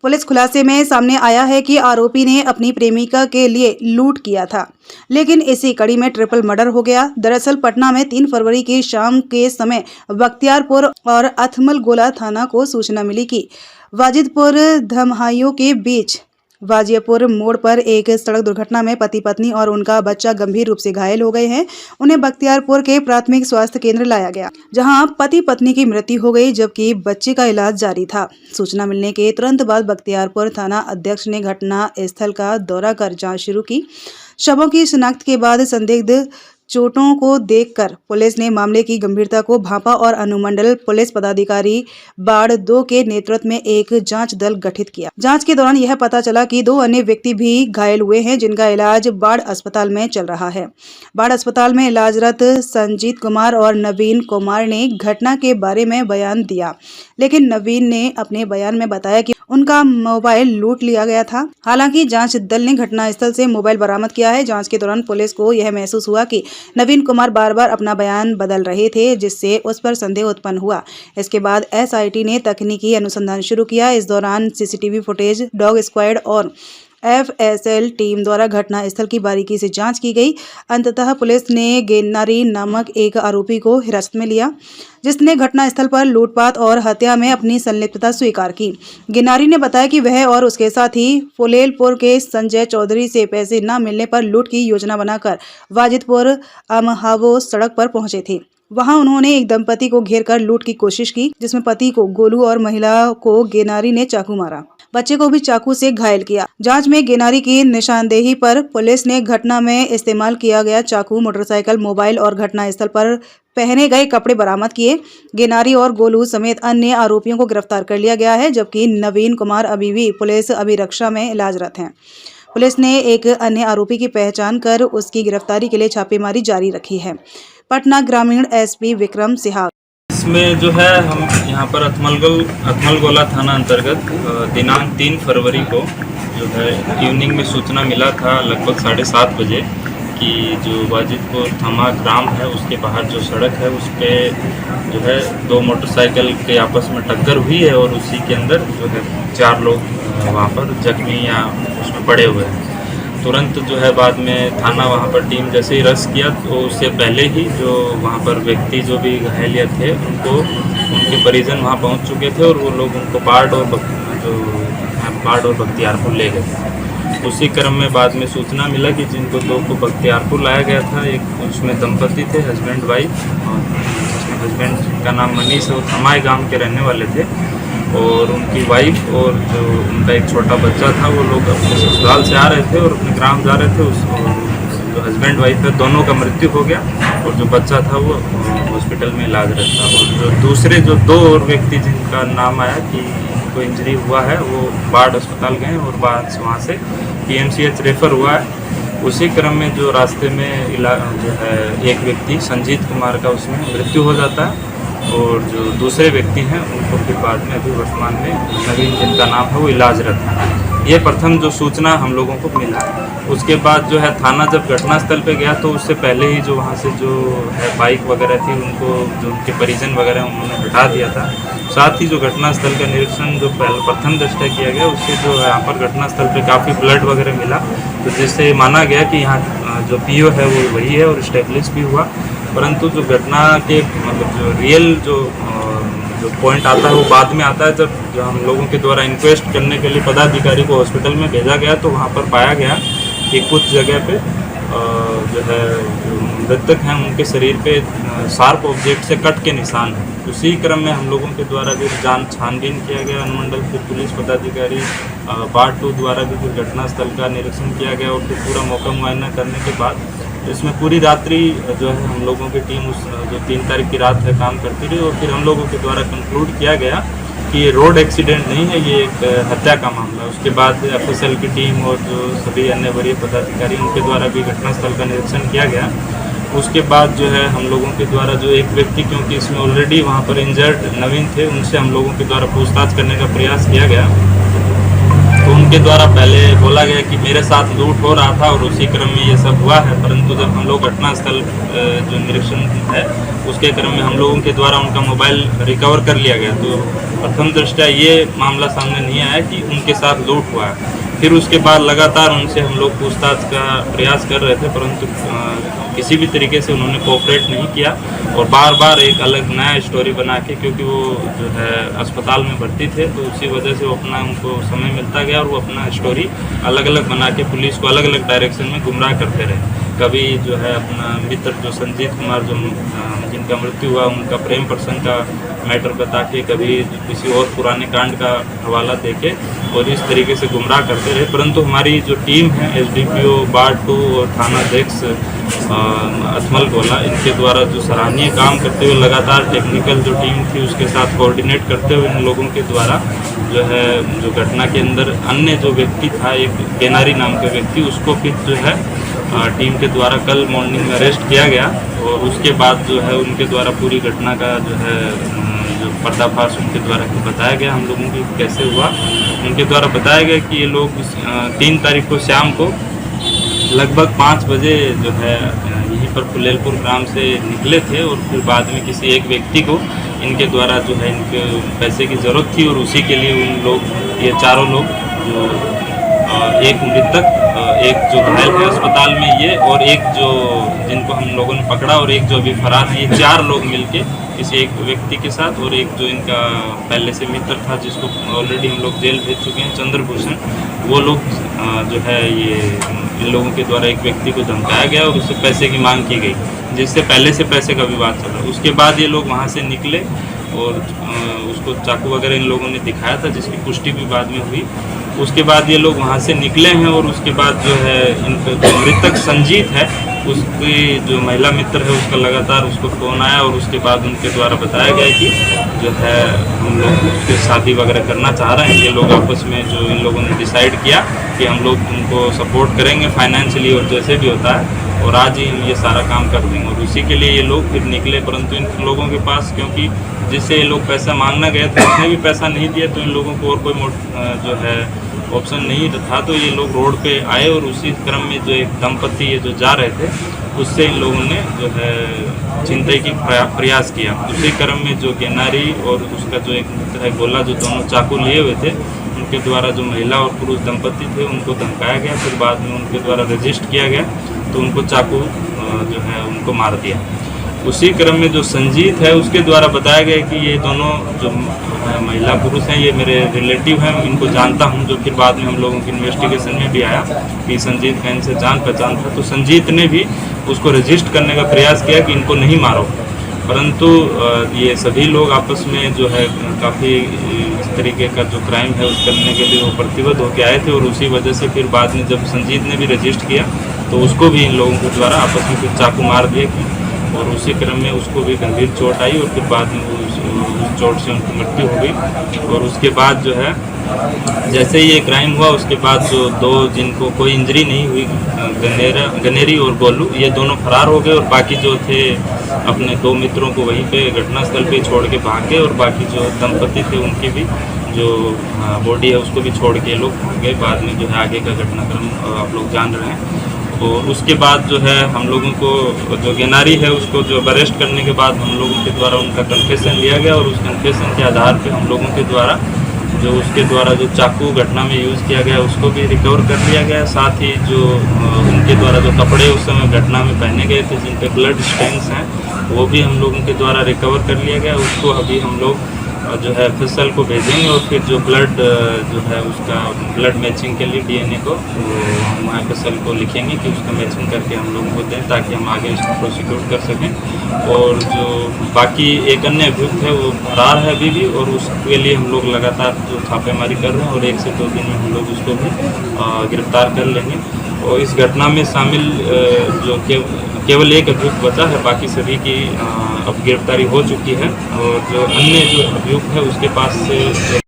Police खुलासे में सामने आया है कि आरोपी ने अपनी प्रेमिका के लिए लूट किया था, लेकिन इसी कड़ी में ट्रिपल मर्डर हो गया। दरअसल पटना में 3 फरवरी की शाम के समय बख्तियारपुर और अथमल गोला थाना को सूचना मिली कि वाजिदपुर धमहाइयों के बीच वाजियापुर मोड़ पर एक सड़क दुर्घटना में पति पत्नी और उनका बच्चा गंभीर रूप से घायल हो गए हैं। उन्हें बख्तियारपुर के प्राथमिक स्वास्थ्य केंद्र लाया गया, जहां पति पत्नी की मृत्यु हो गई, जबकि बच्चे का इलाज जारी था। सूचना मिलने के तुरंत बाद बख्तियारपुर थाना अध्यक्ष ने घटना स्थल का दौरा कर जांच शुरू की। शवों की शिनाख्त के बाद संदिग्ध चोटों को देखकर पुलिस ने मामले की गंभीरता को भांपा और अनुमंडल पुलिस पदाधिकारी बाढ़ 2 के नेतृत्व में एक जांच दल गठित किया। जांच के दौरान यह पता चला कि 2 अन्य व्यक्ति भी घायल हुए हैं, जिनका इलाज बाढ़ अस्पताल में चल रहा है। बाढ़ अस्पताल में इलाजरत संजीत कुमार और नवीन कुमार ने घटना के बारे में बयान दिया, लेकिन नवीन ने अपने बयान में बताया कि उनका मोबाइल लूट लिया गया था। हालांकि जांच दल ने घटनास्थल से मोबाइल बरामद किया है। जांच के दौरान पुलिस को यह महसूस हुआ कि नवीन कुमार बार-बार अपना बयान बदल रहे थे, जिससे उस पर संदेह उत्पन्न हुआ। इसके बाद एसआईटी ने तकनीकी अनुसंधान शुरू किया। इस दौरान सीसीटीवी फुटेज, डॉग स्क्वाड और एफएसएल टीम द्वारा घटनास्थल की बारीकी से जांच की गई। अंततः पुलिस ने गेनारी नामक एक आरोपी को हिरासत में लिया, जिसने घटनास्थल पर लूटपाट और हत्या में अपनी संलिप्तता स्वीकार की। गेनारी ने बताया कि वह और उसके साथी फुलेलपुर के संजय चौधरी से पैसे न मिलने पर लूट की योजना बनाकर वाजिदपुर अमहावो सड़क पर पहुंचे थे। वहां उन्होंने एक दंपति को घेर कर लूट की कोशिश की, जिसमें पति को गोलू और महिला को गेनारी ने चाकू मारा। बच्चे को भी चाकू से घायल किया। जांच में गेनारी की निशानदेही पर पुलिस ने घटना में इस्तेमाल किया गया चाकू, मोटरसाइकिल, मोबाइल और घटनास्थल पर पहने गए कपड़े बरामद किए। गेनारी और गोलू समेत अन्य आरोपियों को गिरफ्तार कर लिया गया है, जबकि नवीन कुमार अभी भी पुलिस अभिरक्षा में इलाजरत हैं। पुलिस ने एक अन्य आरोपी की पहचान कर उसकी गिरफ्तारी के लिए छापेमारी जारी रखी है। पटना ग्रामीण एसपी विक्रम सिहाग। इसमें जो है हम यहाँ पर अथमल गोला थाना अंतर्गत दिनांक 3 फरवरी को जो है इवनिंग में सूचना मिला था लगभग 7:30 बजे कि जो वाजिदपुर थमा ग्राम है उसके बाहर जो सड़क है उस पर जो है 2 मोटरसाइकिल के आपस में टक्कर हुई है और उसी के अंदर जो है 4 लोग वहाँ पर जख्मी या उसमें पड़े हुए हैं। तुरंत जो है बाद में थाना वहाँ पर टीम जैसे ही रश किया तो उससे पहले ही जो वहाँ पर व्यक्ति जो भी घायल थे उनको उनके परिजन वहाँ पहुँच चुके थे और वो लोग उनको बाढ़ और बख्तियारपुर ले गए। उसी क्रम में बाद में सूचना मिला कि जिनको 2 को बख्तियारपुर लाया गया था, एक उसमें दंपति थे हस्बैंड वाइफ, और जिसमें हस्बैंड का नाम मनीष है, वो थमाए गाँव के रहने वाले थे, और उनकी वाइफ और जो उनका एक छोटा बच्चा था वो लोग अपने ससुराल से आ रहे थे और अपने ग्राम जा रहे थे। उस जो हस्बैंड वाइफ है दोनों का मृत्यु हो गया और जो बच्चा था वो हॉस्पिटल में इलाजरत था। और जो दूसरे जो 2 और व्यक्ति जिनका नाम आया कि उनको इंजरी हुआ है वो बाढ़ अस्पताल गए और वहाँ से PMCH रेफ़र हुआ है। उसी क्रम में जो रास्ते में जो है एक व्यक्ति संजीत कुमार का उसमें मृत्यु हो जाता है और जो दूसरे व्यक्ति हैं उनको फिर बाद में अभी वर्तमान में नवीन जिनका नाम है वो इलाजरत है। ये प्रथम जो सूचना हम लोगों को मिला। उसके बाद जो है थाना जब घटनास्थल पे गया तो उससे पहले ही जो वहाँ से जो है बाइक वगैरह थी उनको जो उनके परिजन वगैरह उन्होंने हटा दिया था। साथ ही जो घटनास्थल का निरीक्षण जो प्रथम दृष्टया किया गया उससे जो यहाँ पर घटनास्थल पे काफ़ी ब्लड वगैरह मिला, तो जिससे माना गया कि यहाँ जो PO है वो वही है और इस्टेब्लिश भी हुआ। परंतु जो घटना के मतलब जो रियल जो पॉइंट आता है वो बाद में आता है, जब जो हम लोगों के द्वारा इंक्वेस्ट करने के लिए पदाधिकारी को हॉस्पिटल में भेजा गया तो वहाँ पर पाया गया कि कुछ जगह पे जो है मृतक हैं उनके शरीर पे शार्प ऑब्जेक्ट से कट के निशान हैं। उसी क्रम में हम लोगों के द्वारा भी छानबीन किया गया। अनुमंडल फिर पुलिस पदाधिकारी पार्ट 2 द्वारा भी फिर घटनास्थल का निरीक्षण किया गया और फिर पूरा मौका मुआयना करने के बाद इसमें पूरी रात्रि जो है हम लोगों की टीम उस जो 3 तारीख की रात है काम करती रही और फिर हम लोगों के द्वारा कंक्लूड किया गया कि ये रोड एक्सीडेंट नहीं है, ये एक हत्या का मामला है। उसके बाद FSL की टीम और जो सभी अन्य वरीय पदाधिकारी उनके द्वारा भी घटनास्थल का निरीक्षण किया गया। उसके बाद जो है हम लोगों के द्वारा जो एक व्यक्ति, क्योंकि इसमें ऑलरेडी वहाँ पर इंजर्ड नवीन थे, उनसे हम लोगों के द्वारा पूछताछ करने का प्रयास किया गया। तो उनके द्वारा पहले बोला गया कि मेरे साथ लूट हो रहा था और उसी क्रम में ये सब हुआ है, परंतु जब हम लोग घटनास्थल जो निरीक्षण है उसके क्रम में हम लोगों के द्वारा उनका मोबाइल रिकवर कर लिया गया। तो प्रथम दृष्टया ये मामला सामने नहीं आया कि उनके साथ लूट हुआ है। फिर उसके बाद लगातार उनसे हम लोग पूछताछ का प्रयास कर रहे थे, परंतु किसी भी तरीके से उन्होंने कोऑपरेट नहीं किया और बार बार एक अलग नया स्टोरी बना के, क्योंकि वो जो है अस्पताल में भर्ती थे तो उसी वजह से वो अपना उनको समय मिलता गया और वो अपना स्टोरी अलग अलग बना के पुलिस को अलग अलग डायरेक्शन में गुमराह करते रहे। कभी जो है अपना मित्र जो संजीत कुमार जो जिनका मृत्यु हुआ उनका प्रेम प्रसंग का मैटर बता के, कभी किसी और पुराने कांड का हवाला देके और इस तरीके से गुमराह करते रहे। परंतु हमारी जो टीम है एसडीपीओ वार्ड 2 और थाना अध्यक्ष अथमल गोला, इनके द्वारा जो सराहनीय काम करते हुए लगातार टेक्निकल जो टीम थी उसके साथ कोऑर्डिनेट करते हुए इन लोगों के द्वारा जो है जो घटना के अंदर अन्य जो व्यक्ति था, एक गेनारी नाम का व्यक्ति, उसको फिर जो है टीम के द्वारा कल मॉर्निंग में अरेस्ट किया गया और उसके बाद जो है उनके द्वारा पूरी घटना का जो है जो पर्दाफाश उनके द्वारा बताया गया हम लोगों की कैसे हुआ। उनके द्वारा बताया गया कि ये लोग 3 तारीख को शाम को लगभग 5 बजे जो है यहीं पर फुलेलपुर ग्राम से निकले थे और फिर बाद में किसी एक व्यक्ति को इनके द्वारा जो है इनके पैसे की ज़रूरत थी और उसी के लिए उन लोग ये चारों लोग जो एक मृतक, एक जो घायल है अस्पताल में ये और एक जो जिनको हम लोगों ने पकड़ा और एक जो अभी फरार है, ये 4 लोग मिलके किसी एक व्यक्ति के साथ और एक जो इनका पहले से मित्र था जिसको ऑलरेडी हम लोग जेल भेज चुके हैं चंद्रभूषण, वो लोग जो है ये इन लोगों के द्वारा एक व्यक्ति को धमकाया गया और उससे पैसे की मांग की गई, जिससे पहले से पैसे का विवाद चल रहा। उसके बाद ये लोग वहाँ से निकले और उसको चाकू वगैरह इन लोगों ने दिखाया था जिसकी पुष्टि भी बाद में हुई। उसके बाद ये लोग वहाँ से निकले हैं और उसके बाद जो है इनका जो मृतक संजीत है उसकी जो महिला मित्र है उसका लगातार उसको फ़ोन आया और उसके बाद उनके द्वारा बताया गया कि जो है हम लोग उसके शादी वगैरह करना चाह रहे हैं। ये लोग आपस में जो इन लोगों ने डिसाइड किया कि हम लोग उनको सपोर्ट करेंगे फाइनेंशियली और जैसे भी होता है और आज ही हम ये सारा काम कर देंगे और उसी के लिए ये लोग फिर निकले। परंतु इन लोगों के पास क्योंकि जिससे ये लोग पैसा मांगना गए थे उसने भी पैसा नहीं दिया तो इन लोगों को और कोई जो है ऑप्शन नहीं था, तो ये लोग रोड पे आए और उसी क्रम में जो एक दंपति ये जो जा रहे थे उससे इन लोगों ने जो है छिनतई की प्रयास किया। उसी क्रम में जो गेनारी और उसका जो एक मित्र है गोला, जो दोनों चाकू लिए हुए थे, उनके द्वारा जो महिला और पुरुष दंपति थे उनको धमकाया गया। फिर बाद में उनके द्वारा रजिस्ट किया गया तो उनको चाकू जो है उनको मार दिया। उसी क्रम में जो संजीत है उसके द्वारा बताया गया कि ये दोनों जो महिला पुरुष हैं ये मेरे रिलेटिव हैं, इनको जानता हूं, जो फिर बाद में हम लोगों की इन्वेस्टिगेशन में भी आया कि संजीत का इनसे जान पहचान था। तो संजीत ने भी उसको रजिस्ट करने का प्रयास किया कि इनको नहीं मारो, परंतु ये सभी लोग आपस में जो है काफ़ी इस तरीके का जो क्राइम है उस करने के लिए वो प्रतिबद्ध होकर आए थे और उसी वजह से फिर बाद में जब संजीत ने भी रजिस्ट किया तो उसको भी इन लोगों के द्वारा आपस में फिर चाकू मार दिए और उसी क्रम में उसको भी गंभीर चोट आई और फिर बाद में उस चोट से उनकी मृत्यु हो गई। और उसके बाद जो है जैसे ही ये क्राइम हुआ उसके बाद जो 2 जिनको कोई इंजरी नहीं हुई, गनेरी और गोलू, ये दोनों फरार हो गए और बाकी जो थे अपने 2 मित्रों को वहीं पे घटनास्थल पे छोड़ के भाग गए और बाकी जो दंपति थे उनकी भी जो बॉडी है उसको भी छोड़ के लोग भाग गए। बाद में जो है आगे का घटनाक्रम आप लोग जान रहे हैं। और उसके बाद जो है हम लोगों को जो गेनारी है उसको जो अरेस्ट करने के बाद हम लोगों के द्वारा उनका कन्फेशन लिया गया और उस कन्फेशन के आधार पे हम लोगों के द्वारा जो उसके द्वारा जो चाकू घटना में यूज़ किया गया उसको भी रिकवर कर लिया गया। साथ ही जो उनके द्वारा जो कपड़े उस समय घटना में पहने गए थे जिन पे ब्लड स्टेन्स हैं वो भी हम लोगों के द्वारा रिकवर कर लिया गया। उसको अभी हम लोग जो है FSL को भेजेंगे और फिर जो ब्लड जो है उसका ब्लड मैचिंग के लिए DNA को हम FSL को लिखेंगे कि उसका मैचिंग करके हम लोगों को दें ताकि हम आगे इसको प्रोसिक्यूट कर सकें। और जो बाकी एक अन्य अभियुक्त है वो फरार है अभी भी और उसके लिए हम लोग लगातार जो छापेमारी कर रहे हैं और 1 से 2 दिन में हम लोग उसको भी गिरफ्तार कर लेंगे। और इस घटना में शामिल जो केवल एक अभियुक्त बचा है, बाकी सभी की अब गिरफ्तारी हो चुकी है और जो अन्य जो अभियुक्त है उसके पास से